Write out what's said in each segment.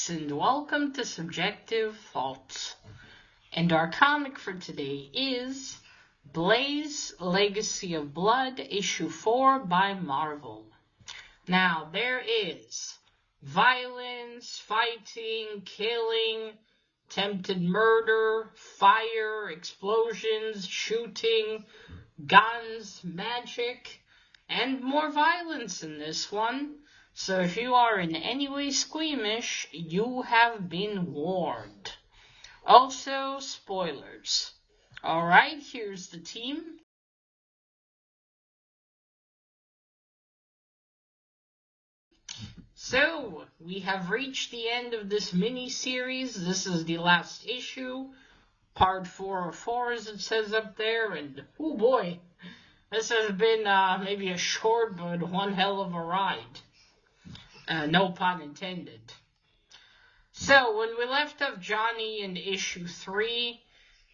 folks, and welcome to Subjective Thoughts. And our comic for today is Blaze Legacy of Blood, Issue 4 by Marvel. Now, there is violence, fighting, killing, attempted murder, fire, explosions, shooting, guns, magic, and more violence in this one. So if you are in any way squeamish, you have been warned. Also, spoilers. Alright, here's the team. So, we have reached the end of this mini-series. This is the last issue. Part 404, as it says up there. And, oh boy, this has been maybe a short but one hell of a ride. No pun intended. So, when we left off Johnny in issue 3,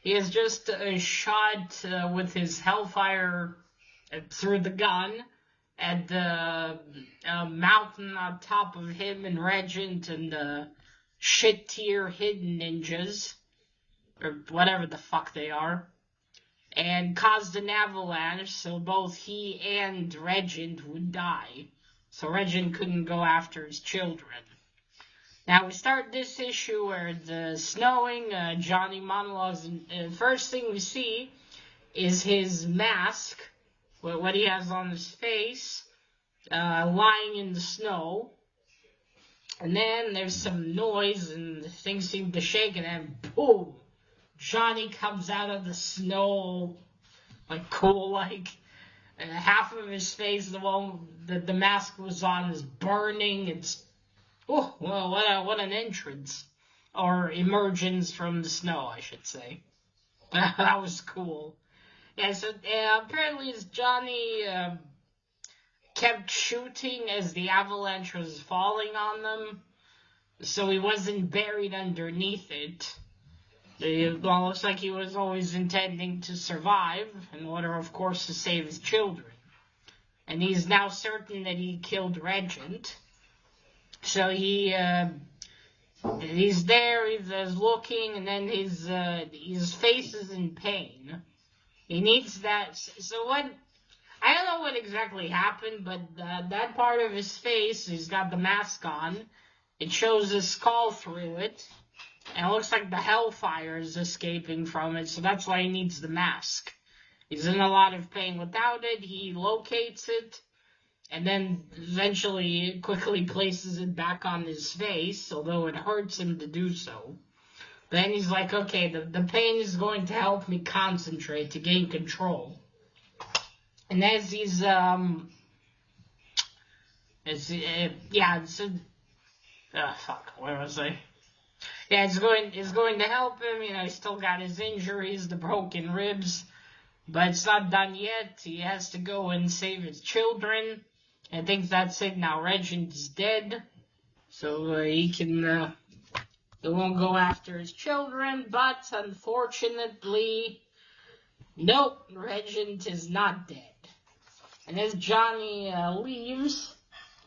he has just shot with his Hellfire through the gun at the mountain on top of him and Regent and the shit-tier hidden ninjas, or whatever the fuck they are, and caused an avalanche so both he and Regent would die. So Regent couldn't go after his children. Now we start this issue where it's snowing, Johnny monologues, and first thing we see is his mask, what he has on his face, lying in the snow. And then there's some noise and things seem to shake, and then boom! Johnny comes out of the snow, like cool, like half of his face, the one that the mask was on, is burning. It's well, what an entrance, or emergence from the snow, I should say. That was cool. Yeah, so apparently Johnny kept shooting as the avalanche was falling on them, so he wasn't buried underneath it. Well, looks like he was always intending to survive, in order, of course, to save his children. And he's now certain that he killed Regent. So he's there, he's looking, and then his face is in pain. He needs that. So what? I don't know what exactly happened, but that part of his face, he's got the mask on. It shows a skull through it. And it looks like the Hellfire is escaping from it, so that's why he needs the mask. He's in a lot of pain without it. He locates it, and then eventually quickly places it back on his face, although it hurts him to do so. Then he's like, okay, the pain is going to help me concentrate, to gain control. And as he's, fuck, where was I? Yeah, it's going to help him. You know, he's still got his injuries, the broken ribs, but it's not done yet. He has to go and save his children. I think that's it now. Regent is dead, so he won't go after his children. But unfortunately, nope, Regent is not dead. And as Johnny leaves,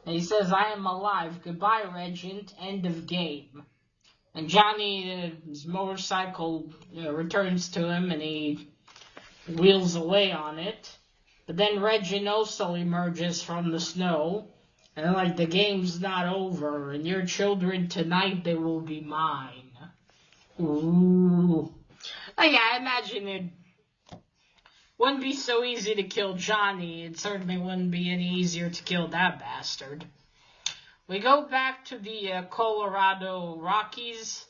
he says, "I am alive. Goodbye, Regent. End of game." And Johnny's motorcycle returns to him, and he wheels away on it. But then Regent also emerges from the snow, and like, the game's not over, and your children tonight, they will be mine. Ooh. Oh, yeah, I imagine it wouldn't be so easy to kill Johnny. It certainly wouldn't be any easier to kill that bastard. We go back to the Colorado Rockies.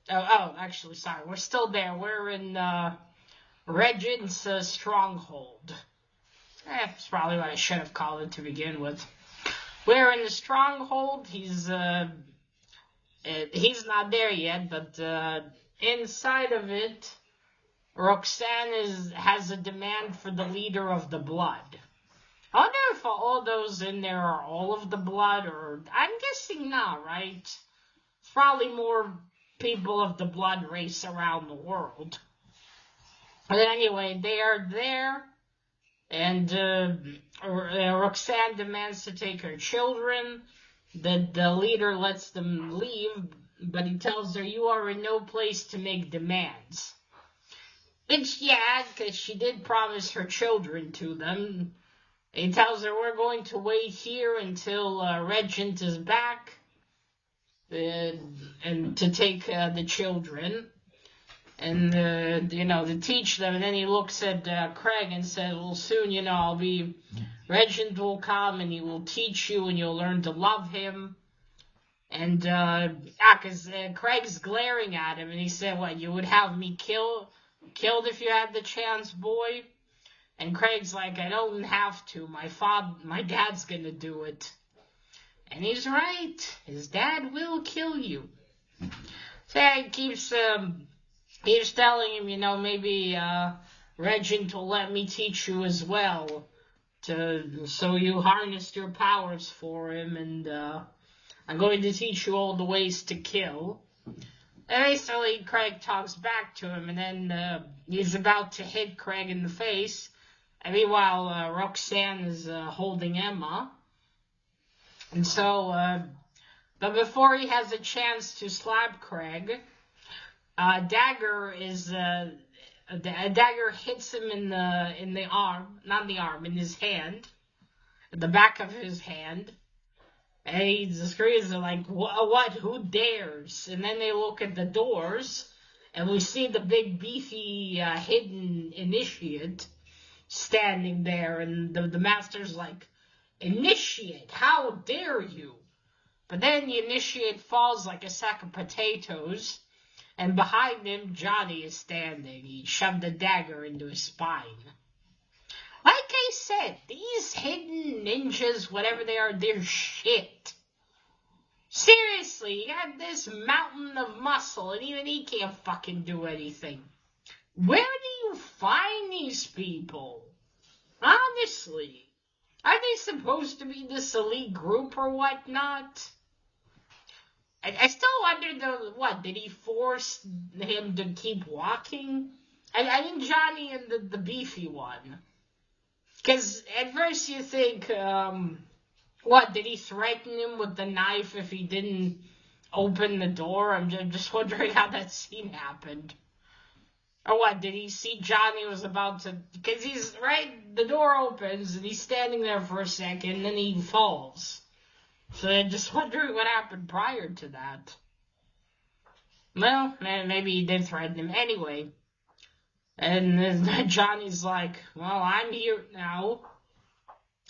Actually, sorry, we're still there. We're in Regent's stronghold. That's probably what I should have called it to begin with. We're in the stronghold. He's not there yet, but inside of it, Roxanne has a demand for the leader of the Blood. I wonder if all those in there are all of the Blood, or I'm guessing not, right? It's probably more people of the Blood race around the world. But anyway, they are there, and Roxanne demands to take her children. the leader lets them leave, but he tells her, you are in no place to make demands. Which, yeah, because she did promise her children to them. He tells her, we're going to wait here until Regent is back and to take the children and, to teach them. And then he looks at Craig and says, well, soon, Regent will come and he will teach you and you'll learn to love him. And, because Craig's glaring at him and he said, what, you would have me killed if you had the chance, boy? And Craig's like, I don't have to. My dad's gonna do it. And he's right. His dad will kill you. So he keeps telling him, maybe Regent will let me teach you as well, so you harness your powers for him, and I'm going to teach you all the ways to kill. And basically, Craig talks back to him, and then he's about to hit Craig in the face. And meanwhile, Roxanne is holding Emma. And so, but before he has a chance to slap Craig, Dagger hits him in the arm, not the arm, in his hand, the back of his hand. And he screams like, what? Who dares? And then they look at the doors, and we see the big, beefy, hidden initiate standing there, and the master's like, initiate, how dare you? But then the initiate falls like a sack of potatoes, and behind him, Johnny is standing. He shoved a dagger into his spine. Like I said, these hidden ninjas, whatever they are, they're shit. Seriously, you got this mountain of muscle, and even he can't fucking do anything. Where do you find these people? Honestly. Are they supposed to be this elite group or whatnot? I still wonder, did he force him to keep walking? I mean, Johnny and the beefy one. Because at first you think, did he threaten him with the knife if he didn't open the door? I'm just wondering how that scene happened. Or what, did he see Johnny was about to... Because the door opens, and he's standing there for a second, and then he falls. So I'm just wondering what happened prior to that. Well, maybe he did threaten him anyway. And then Johnny's like, well, I'm here now.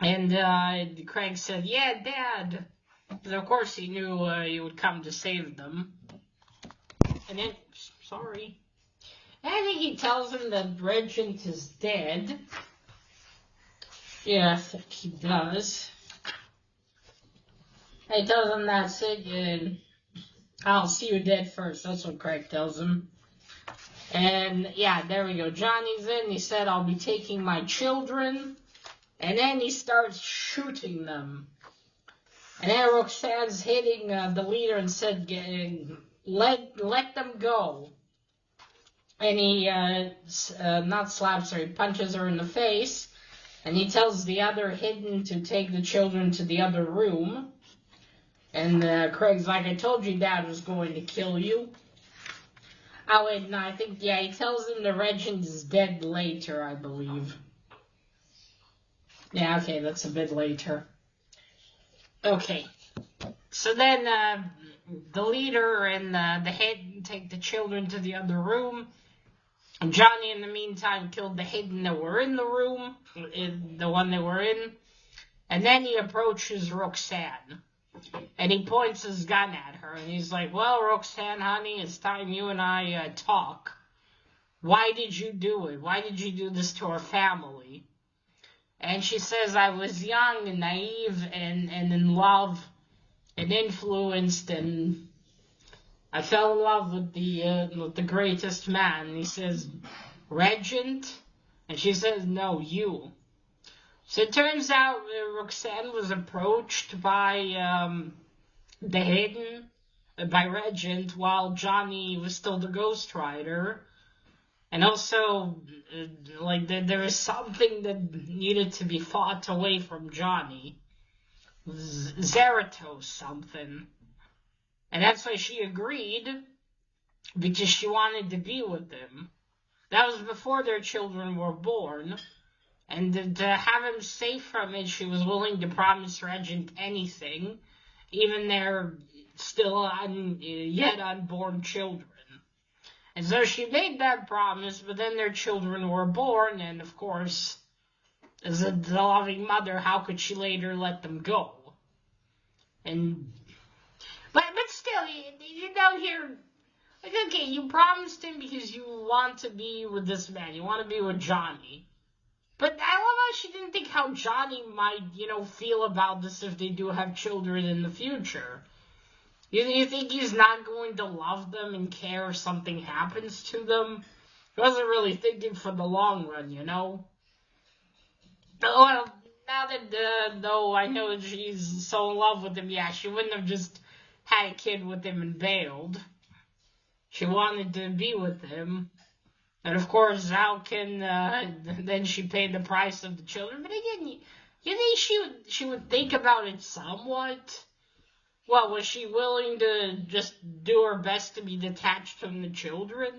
And Craig said, yeah, Dad. Because of course he knew he would come to save them. And then, sorry. I think he tells him that Regent is dead. Yeah, I think he does. He tells him that's it, and I'll see you dead first. That's what Craig tells him. And, yeah, there we go. Johnny's in. He said, I'll be taking my children. And then he starts shooting them. And then Roxanne's hitting the leader and said, let them go. And he, not slaps her, he punches her in the face. And he tells the other hidden to take the children to the other room. And Craig's like, I told you Dad was going to kill you. Oh, wait, no, I think, yeah, he tells him the Regent is dead later, I believe. Yeah, okay, that's a bit later. Okay. So then, the leader and the hidden take the children to the other room. Johnny, in the meantime, killed the hidden that were in the room, the one they were in. And then he approaches Roxanne. And he points his gun at her. And he's like, well, Roxanne, honey, it's time you and I talk. Why did you do it? Why did you do this to our family? And she says, I was young and naive and in love and influenced, and I fell in love with the greatest man. And he says, Regent? And she says, no, you. So it turns out Roxanne was approached by the Hidden, by Regent, while Johnny was still the Ghost Rider. And also, there is something that needed to be fought away from Johnny. Zeratos something. And that's why she agreed, because she wanted to be with him. That was before their children were born. And to have him safe from it, she was willing to promise Regent anything, even their still yet unborn children. And so she made that promise, but then their children were born, and of course, as a loving mother, how could she later let them go? But still, you don't hear, like, okay, you promised him because you want to be with this man, you want to be with Johnny. But I love how she didn't think how Johnny might, feel about this if they do have children in the future. You think he's not going to love them and care if something happens to them? He wasn't really thinking for the long run, Well, now that, though I know she's so in love with him, yeah, she wouldn't have just had a kid with him and bailed. She wanted to be with him. And of course, how can, then she paid the price of the children? But again, you think she would think about it somewhat? Well, was she willing to just do her best to be detached from the children?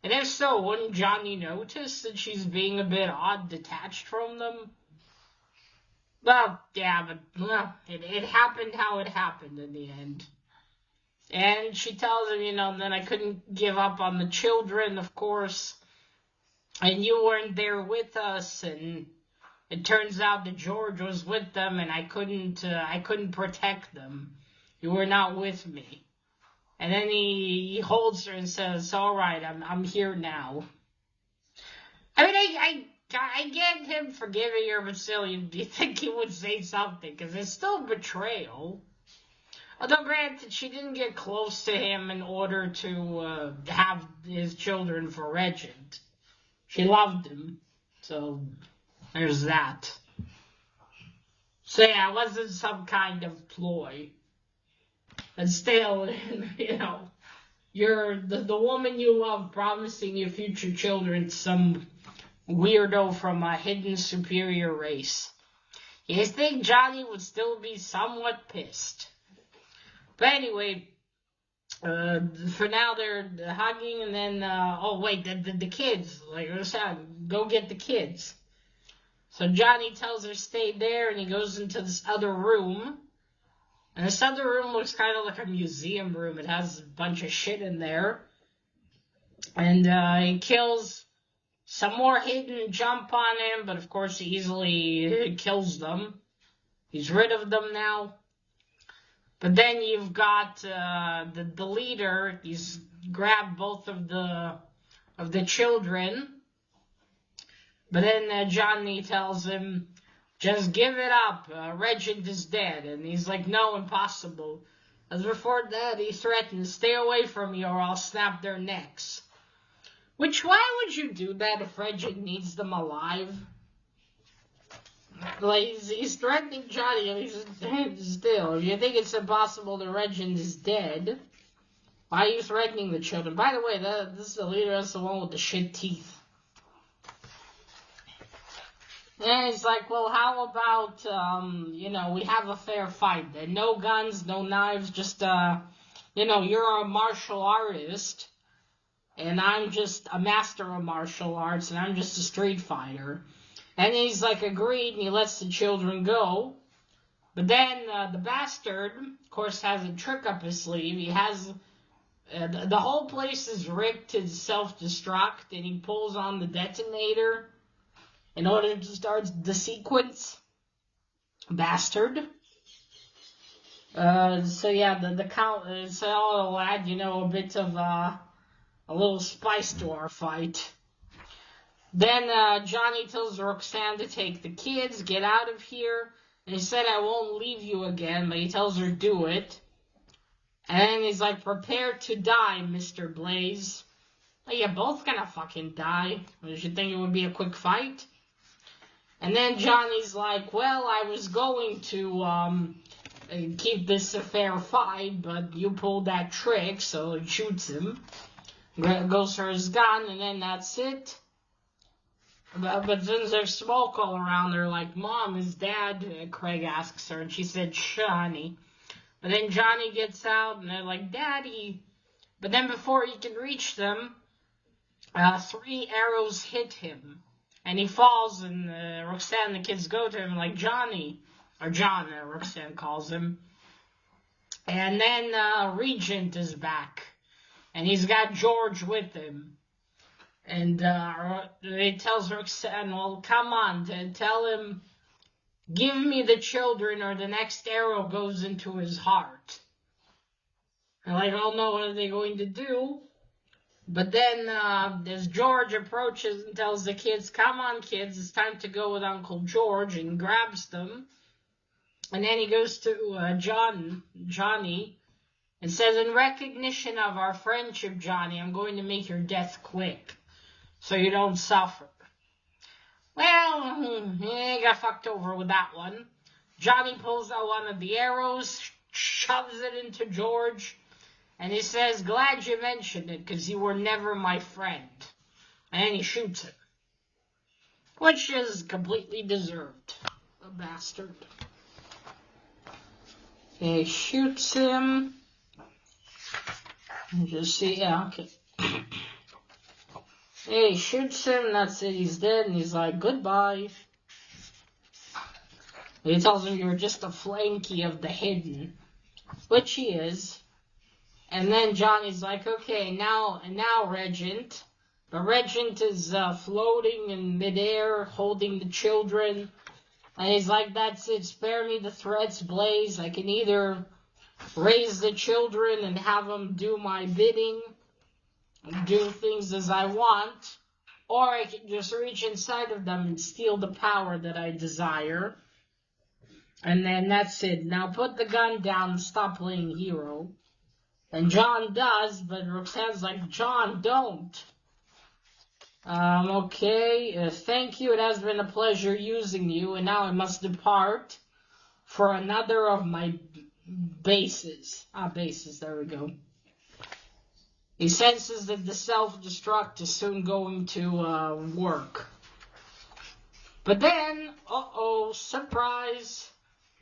And if so, wouldn't Johnny notice that she's being a bit odd, detached from them? Well, yeah, but it happened how it happened in the end. And she tells him, then I couldn't give up on the children, of course. And you weren't there with us, and it turns out that George was with them, and I couldn't protect them. You were not with me. And then he holds her and says, all right, I'm here now. I mean, I get him forgiving her, but still, you think he would say something, because it's still betrayal. Although, granted, she didn't get close to him in order to have his children for Regent. She loved him, so there's that. So yeah, it wasn't some kind of ploy. And still, you're the woman you love promising your future children some weirdo from a hidden superior race. You think Johnny would still be somewhat pissed. But anyway, for now they're hugging, and then, the kids, like I said, go get the kids. So Johnny tells her stay there, and he goes into this other room. And this other room looks kind of like a museum room. It has a bunch of shit in there. And he kills some more hidden jump on him, but of course he easily kills them. He's rid of them now. But then you've got the leader. He's grabbed both of the children. But then Johnny tells him, just give it up. Regent is dead. And he's like, no, impossible. As before that, he threatened, stay away from me or I'll snap their necks. Which, why would you do that if Regent needs them alive? Like, he's threatening Johnny, and he's still. If you think it's impossible that Regent is dead, why are you threatening the children? By the way, this is the leader, that's the one with the shit teeth. And he's like, well, how about, we have a fair fight then. No guns, no knives, just, you're a martial artist, and I'm just a master of martial arts, and I'm just a street fighter. And he's like, agreed, and he lets the children go. But then the bastard, of course, has a trick up his sleeve. He has, the whole place is rigged to self-destruct, and he pulls on the detonator in order to start the sequence. Bastard. So yeah, the count, so I'll add, a bit of, a little spice to our fight. Then Johnny tells Roxanne to take the kids, get out of here. And he said, I won't leave you again, but he tells her, do it. And then he's like, prepare to die, Mr. Blaze. Well, you're both gonna fucking die. Did you think it would be a quick fight? And then Johnny's like, well, I was going to keep this a fair fight, but you pulled that trick, so he shoots him. Goes for his gun, and then that's it. But since there's smoke all around, they're like, Mom, is Dad? Craig asks her, and she said, Johnny. But then Johnny gets out, and they're like, Daddy. But then before he can reach them, 3 arrows hit him. And he falls, and Roxanne and the kids go to him like, Johnny. Or John, Roxanne calls him. And then Regent is back. And he's got George with him. And he tells Roxanne, well, come on, tell him, give me the children or the next arrow goes into his heart. And I don't know what are they going to do. But then as George approaches and tells the kids, come on, kids, it's time to go with Uncle George, and grabs them. And then he goes to Johnny, and says, in recognition of our friendship, Johnny, I'm going to make your death quick, so you don't suffer. Well, he got fucked over with that one. Johnny pulls out one of the arrows, shoves it into George, and he says, glad you mentioned it, because you were never my friend. And then he shoots him. Which is completely deserved. A bastard. He shoots him. Just see, yeah, okay. He shoots him, that's it, he's dead, and he's like, goodbye. He tells him you're just a flanky of the hidden, which he is. And then Johnny's like, okay, now Regent. But Regent is floating in midair, holding the children. And he's like, that's it, spare me the threats, Blaze. I can either raise the children and have them do my bidding, do things as I want, or I can just reach inside of them and steal the power that I desire. And then that's it. Now put the gun down and stop playing hero. And John does, but Roxanne's like, John, don't. Okay, thank you. It has been a pleasure using you, and now I must depart for another of my bases. Bases, there we go. He senses that the self-destruct is soon going to work. But then, surprise,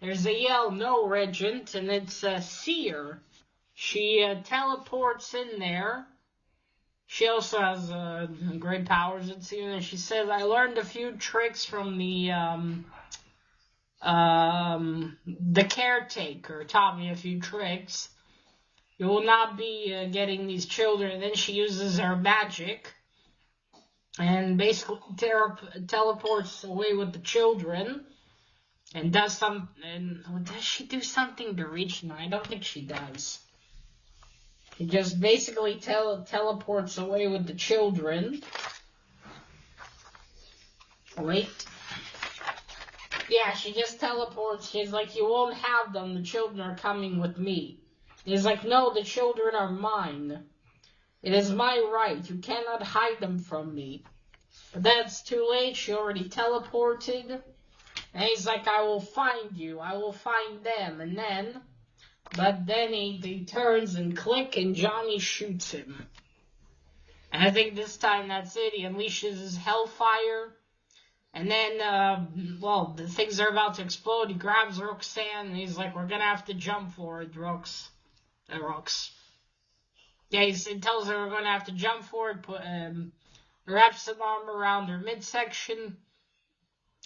there's a yell, no, Regent, and it's Seer. She teleports in there. She also has great powers, it seems, and she says, I learned a few tricks from the caretaker, taught me a few tricks. You will not be getting these children. And then she uses her magic and basically teleports away with the children and does does she do something to reach them? I don't think she does. She just basically teleports away with the children. Wait. Yeah, she just teleports. She's like, you won't have them. The children are coming with me. He's like, no, the children are mine. It is my right. You cannot hide them from me. But that's too late. She already teleported. And he's like, I will find you. I will find them. But then he turns and click, and Johnny shoots him. And I think this time that's it. He unleashes his hellfire. And then, the things are about to explode. He grabs Roxanne, and he's like, we're going to have to jump for it, Rox. Yeah, he tells her we're going to have to jump for it, wraps some arm around her midsection,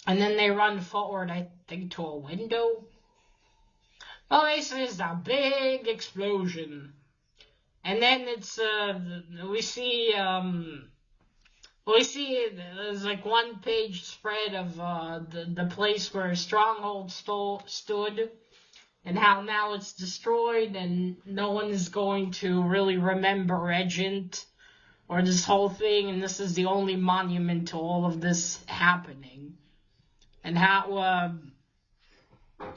and then they run forward, I think, to a window. Well, basically, it's a big explosion. And then it's, we see there's like one page spread of the place where Stronghold stood, and how now it's destroyed, and no one is going to really remember Regent or this whole thing, and this is the only monument to all of this happening. And how,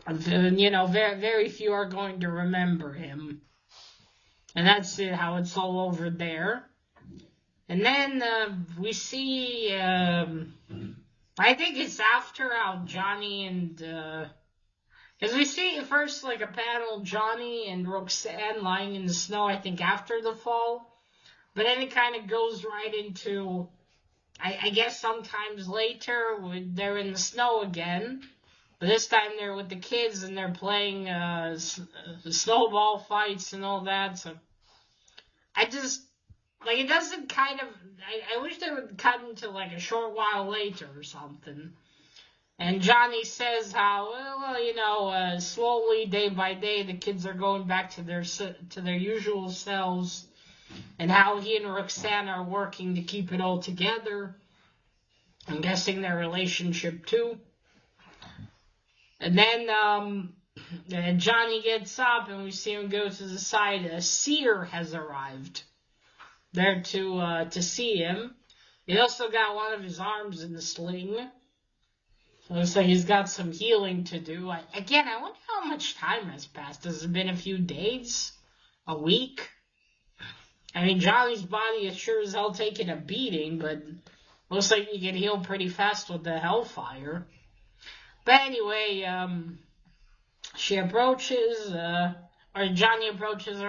very, very few are going to remember him. And that's it, how it's all over there. And then we see, I think it's after how Johnny and, because we see first like a panel Johnny and Roxanne lying in the snow, I think after the fall. But then it kind of goes right into I guess sometimes later they're in the snow again. But this time they're with the kids and they're playing snowball fights and all that. So I just, like, it doesn't kind of, I wish they would cut into like a short while later or something. And Johnny says how, well, slowly, day by day, the kids are going back to their usual selves, and how he and Roxanne are working to keep it all together. I'm guessing their relationship too. And then Johnny gets up, and we see him go to the side. A seer has arrived there to see him. He also got one of his arms in the sling. So it looks like he's got some healing to do. I wonder how much time has passed. Has it been a few days? A week? I mean, Johnny's body is sure as hell taking a beating, but looks like you can heal pretty fast with the Hellfire. But anyway, Johnny approaches her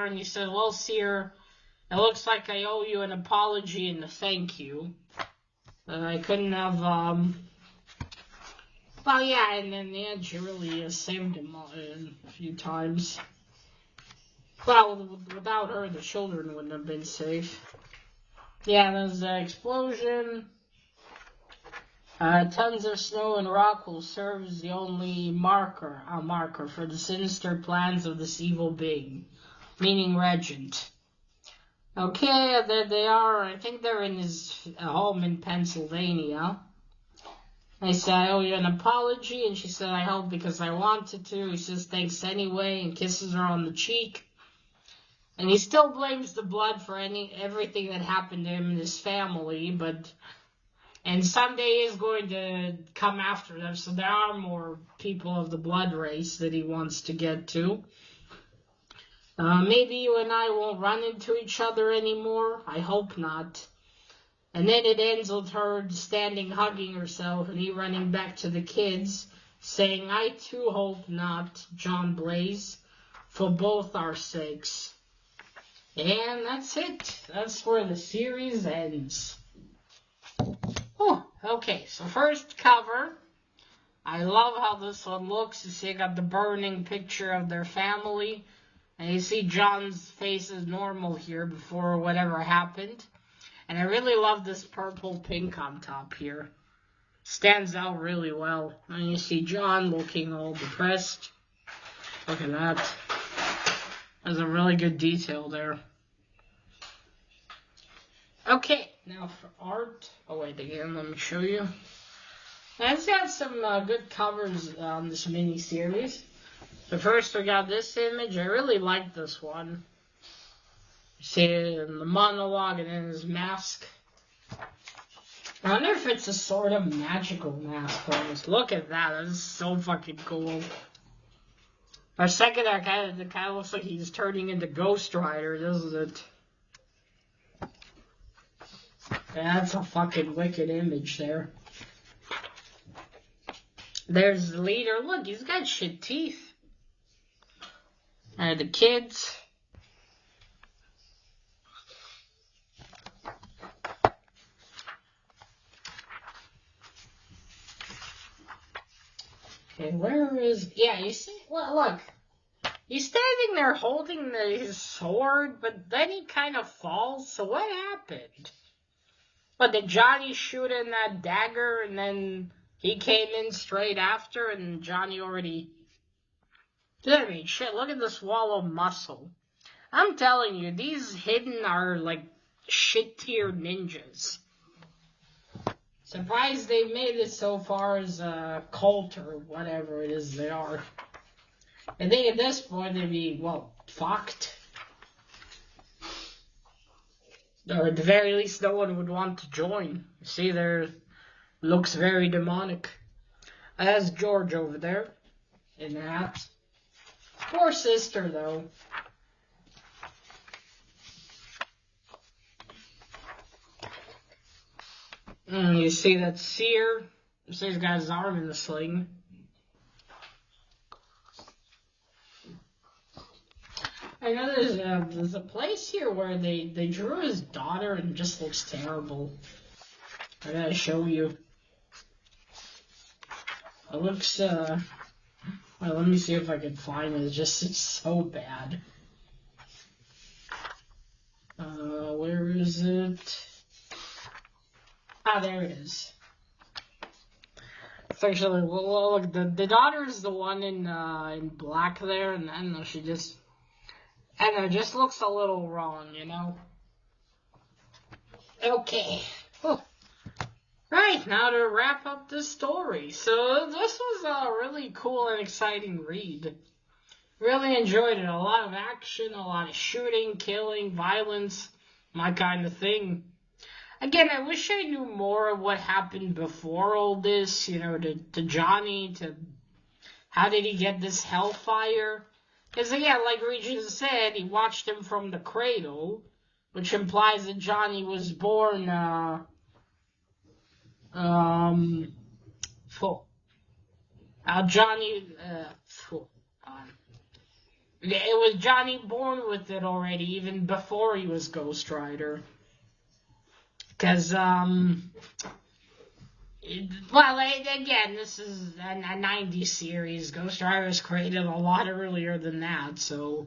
and he says, well, Seer, it looks like I owe you an apology and a thank you. I couldn't have, well, yeah, and in the end, she really saved him a few times. Well, without her, the children wouldn't have been safe. Yeah, there's an explosion. Tons of snow and rock will serve as the only marker for the sinister plans of this evil being, meaning Regent. Okay, there they are. I think they're in his home in Pennsylvania. I said, I owe you an apology, and she said, I hope because I wanted to. He says, thanks anyway, and kisses her on the cheek. And he still blames the blood for everything that happened to him and his family, and someday is going to come after them, so there are more people of the blood race that he wants to get to. Maybe you and I won't run into each other anymore. I hope not. And then it ends with her standing hugging herself and he running back to the kids, saying, I too hope not, John Blaze, for both our sakes. And that's it. That's where the series ends. Oh, okay, so first cover. I love how this one looks. You see, I got the burning picture of their family. And you see John's face is normal here before whatever happened. And I really love this purple pink on top here. Stands out really well. And you see John looking all depressed. Look at that. There's a really good detail there. Okay, now for art. Oh, wait, again, let me show you. Now, it's got some good covers on this mini-series. So first we got this image. I really like this one. You see it in the monologue and in his mask. I wonder if it's a sort of magical mask almost. Look at that. That is so fucking cool. For a second, it kind of looks like he's turning into Ghost Rider, doesn't it? That's a fucking wicked image there. There's the leader. Look, he's got shit teeth. And the kids. Okay, where is... Yeah, you see... Look. He's standing there holding his sword, but then he kind of falls. So what happened? But did Johnny shoot in that dagger and then he came in straight after and Johnny already... I mean, shit, look at this wall of muscle. I'm telling you, these hidden are like shit tier ninjas. Surprised they made it so far as a cult or whatever it is they are. I think at this point they'd be, well, fucked. Or at the very least no one would want to join. See, there looks very demonic. That's George over there in the hat. Poor sister, though. You see that seer? So he's got his arm in the sling. I know there's a place here where they drew his daughter and it just looks terrible. I gotta show you. It looks, well, let me see if I can find it. It's so bad. Where is it? Ah, there it is. It's actually, well, look, the daughter is the one in black there, and I don't know, she just, I don't know, just looks a little wrong, you know? Okay. Oh. Right, now to wrap up the story. So this was a really cool and exciting read. Really enjoyed it. A lot of action, a lot of shooting, killing, violence, my kind of thing. Again, I wish I knew more of what happened before all this, you know, to Johnny, to how did he get this hellfire. Because again, like Regis said, he watched him from the cradle, which implies that Johnny was born, it was Johnny born with it already, even before he was Ghost Rider. Because, again, this is a 90s series. Ghost Rider was created a lot earlier than that, so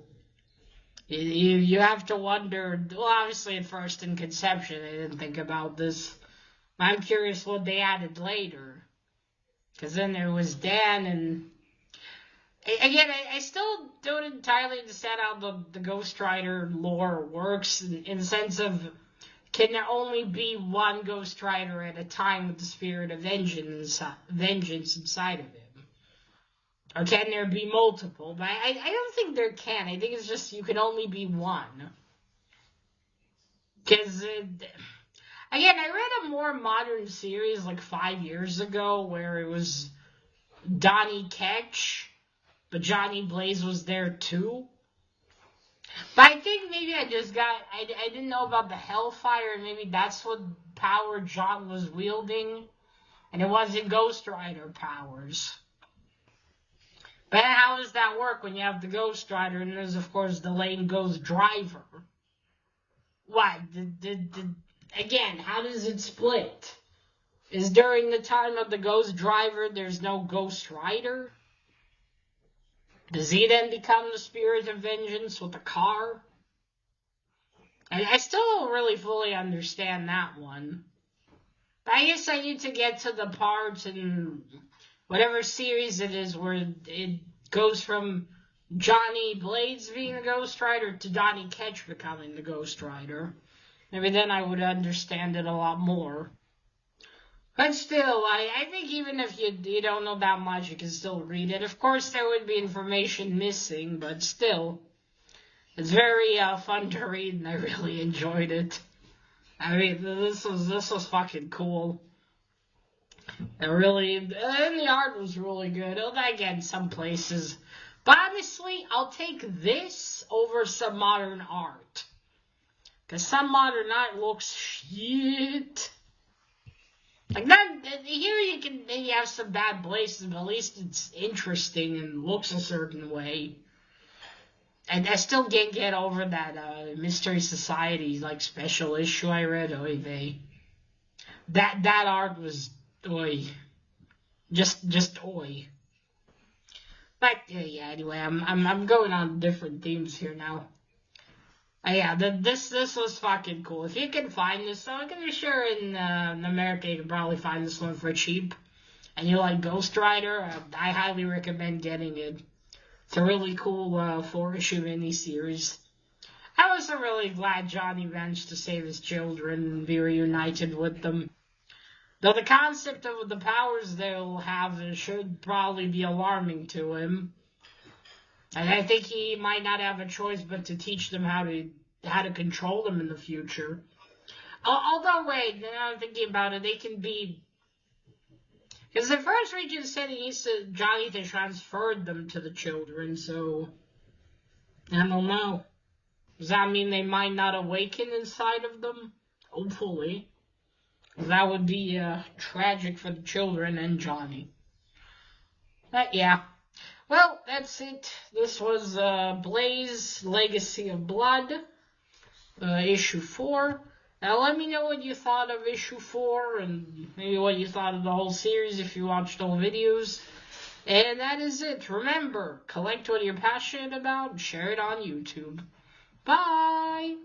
you have to wonder. Well, obviously, at first in conception, they didn't think about this. I'm curious what they added later. Because then there was Dan, and again, I still don't entirely understand how the Ghost Rider lore works in the sense of, can there only be one Ghost Rider at a time with the spirit of vengeance inside of him? Or can there be multiple? But I don't think there can. I think it's just you can only be one. Because, again, I read a more modern series like 5 years ago where it was Donnie Ketch, but Johnny Blaze was there too. But I think maybe I didn't know about the Hellfire, and maybe that's what power John was wielding, and it wasn't Ghost Rider powers. But how does that work when you have the Ghost Rider, and there's, of course, the Lane Ghost Driver? What? Again, how does it split? Is during the time of the Ghost Driver, there's no Ghost Rider? Does he then become the spirit of vengeance with a car? I still don't really fully understand that one. But I guess I need to get to the part in whatever series it is where it goes from Johnny Blaze being the Ghost Rider to Donnie Ketch becoming the Ghost Rider. Maybe then I would understand it a lot more. But still, I think even if you don't know that much, you can still read it. Of course, there would be information missing, but still, it's very fun to read, and I really enjoyed it. I mean, this was fucking cool. And the art was really good. Again, some places, but honestly, I'll take this over some modern art, because some modern art looks shit. Like that, here you can maybe have some bad places, but at least it's interesting and looks a certain way. And I still can't get over that Mystery Society like special issue I read. Oy vey. That art was oy, just oy. But yeah, anyway, I'm going on different themes here now. Yeah, this was fucking cool. If you can find this, so I'm gonna sure in America you can probably find this one for cheap. And you like Ghost Rider, I highly recommend getting it. It's a really cool 4-issue miniseries. I was really glad Johnny managed to save his children and be reunited with them. Though the concept of the powers they'll have should probably be alarming to him. And I think he might not have a choice but to teach them how to control them in the future. Although, wait, now I'm thinking about it, they can be... Because the first region said he needs Johnny to transfer them to the children, so... I don't know. Does that mean they might not awaken inside of them? Hopefully. That would be tragic for the children and Johnny. But yeah. Well, that's it. This was Blaze Legacy of Blood, issue 4. Now let me know what you thought of issue 4 and maybe what you thought of the whole series if you watched all videos. And that is it. Remember, collect what you're passionate about and share it on YouTube. Bye!